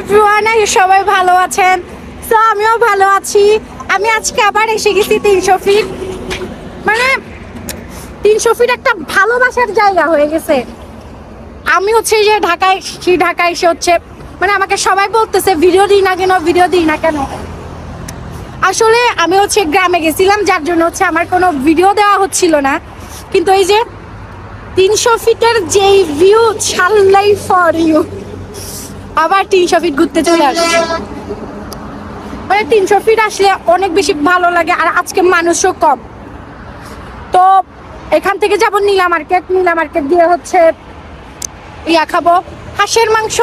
Everyone, সবাই ভালো আছেন? তো আমিও ভালো আছি। আমি আজকে আবার এসে গেছি 300 ফিট। মানে 300 ফিট একটা ভালোবাসার জায়গা হয়ে গেছে। আমি হচ্ছে যে ঢাকায় এসে হচ্ছে মানে আমাকে সবাই বলতেছে ভিডিও দিই না কেন। আসলে আমি হচ্ছে গ্রামে গেছিলাম, যার জন্য হচ্ছে আমার কোনো ভিডিও দেওয়া হচ্ছিল না। কিন্তু এই যে 300 ফিটের যেই ভিউ, ছাড়লাই ফর ইউ। আবার 300 ফিট ঘুরতে চলে আসছে। মানে 300 ফিট আসলে অনেক বেশি ভালো লাগে, আর আজকে মানুষও কম। তো এখান থেকে যাব নীলা মার্কেট দিয়ে হচ্ছে ইয়া খাবো, হাঁসের মাংস।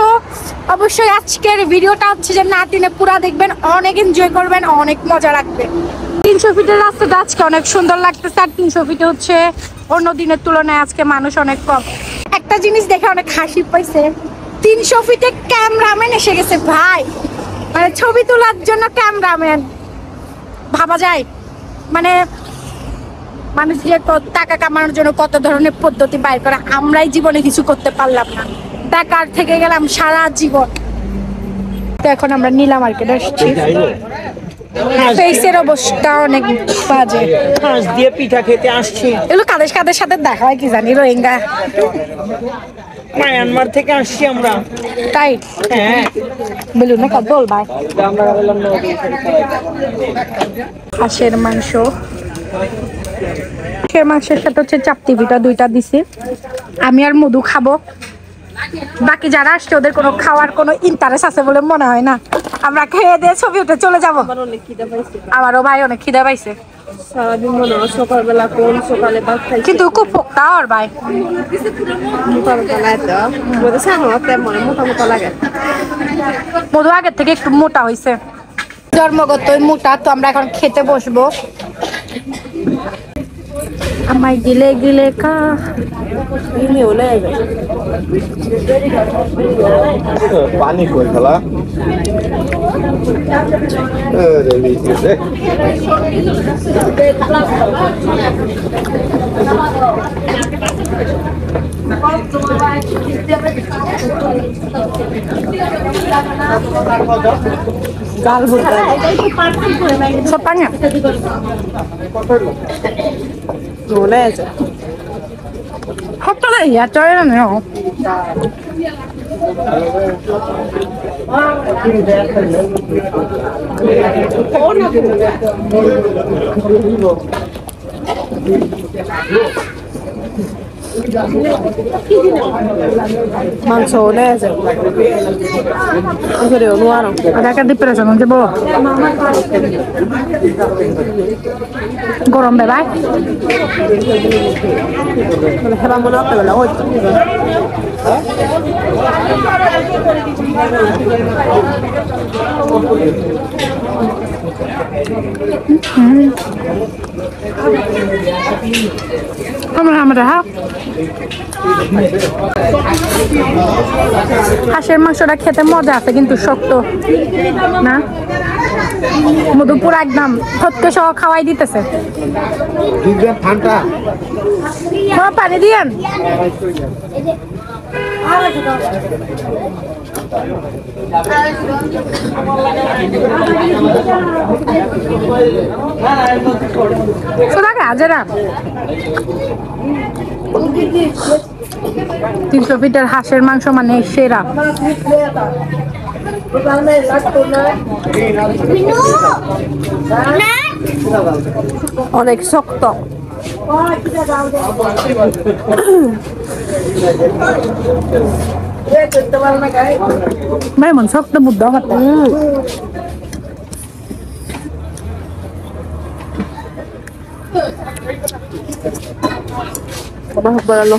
অবশ্যই আজকের ভিডিওটা হচ্ছে যে না টেনে পুরা দেখবেন, অনেক এনজয় করবেন, অনেক মজা লাগবে। 300 ফিটের রাস্তাটা আজকে অনেক সুন্দর লাগতেছে। আর 300 ফিটে হচ্ছে অন্য দিনের তুলনায় আজকে মানুষ অনেক কম। একটা জিনিস দেখে অনেক হাসি পাইছে, 300 ফিটে ক্যামেরাম্যান এসে গেছে ভাই। মানে ছবি তোলার জন্য ক্যামেরাম্যান, ভাবা যায়? মানে মানুষ যে টাকা কামানোর জন্য কত ধরনের পদ্ধতি বাইর করে, আমরাই জীবনে কিছু করতে পারলাম না, টাকার থেকে গেলাম সারা জীবন। তো এখন আমরা নীলা মার্কেটে আসছি। ফেসের অবস্থা অনেক বাজে। হাঁস দিয়ে পিঠা খেতে আসছি। এগুলো কাদের সাথে দেখা হয় কি জানি, রোহিঙ্গা মায়ানমার থেকে আসছি আমরা। তাই? হ্যাঁ, বলুন না কত ভাই। হাঁসের মাংসের সাথে হচ্ছে চাপটি পিঠা দুইটা দিছি। আমি আর মধু খাবো। বাকি যারা আসছে ওদের কোনো খাওয়ার কোনো ইন্টারেস্ট আছে বলে মনে হয় না। আমরা খেয়ে দিয়ে ছবি উঠে চলে যাবো। আমারও ভাই অনেক খিদা পাইছে। সারাদিন মনে হয় সকালবেলা কোন সকালে ভাত খাইছি, কিন্তু খুব পোক্তা আর ভাই মোটা লাগে মোটা লাগে। মধু আগের থেকে একটু মোটা হয়েছে, জন্মগতই মোটা। তো আমরা এখন খেতে বসবো। আমায় গিলে কা পানি কই খেলা গাল ভর্তা সব পানি চলে আছে। হটলে ইয়া চলে না মাংস ওলে আছে ওরে অনুয়ারো আদাকে ডিপ্রেশন হয়ে যাব। গরম বেবাই হেবা মনে হতে বেলা হয়তো হাঁসের মাংসটা খেতে মজা আছে কিন্তু শক্ত না। মধু পুরো একদম থতকে সহ খাওয়াই দিতেছে। পানি দিয়েন। হাজারা 300 ফিটের হাঁসের মাংস মানে সেরা। অনেক শক্ত। মানে মন শক্ত বুদ্ধ আমার। বলো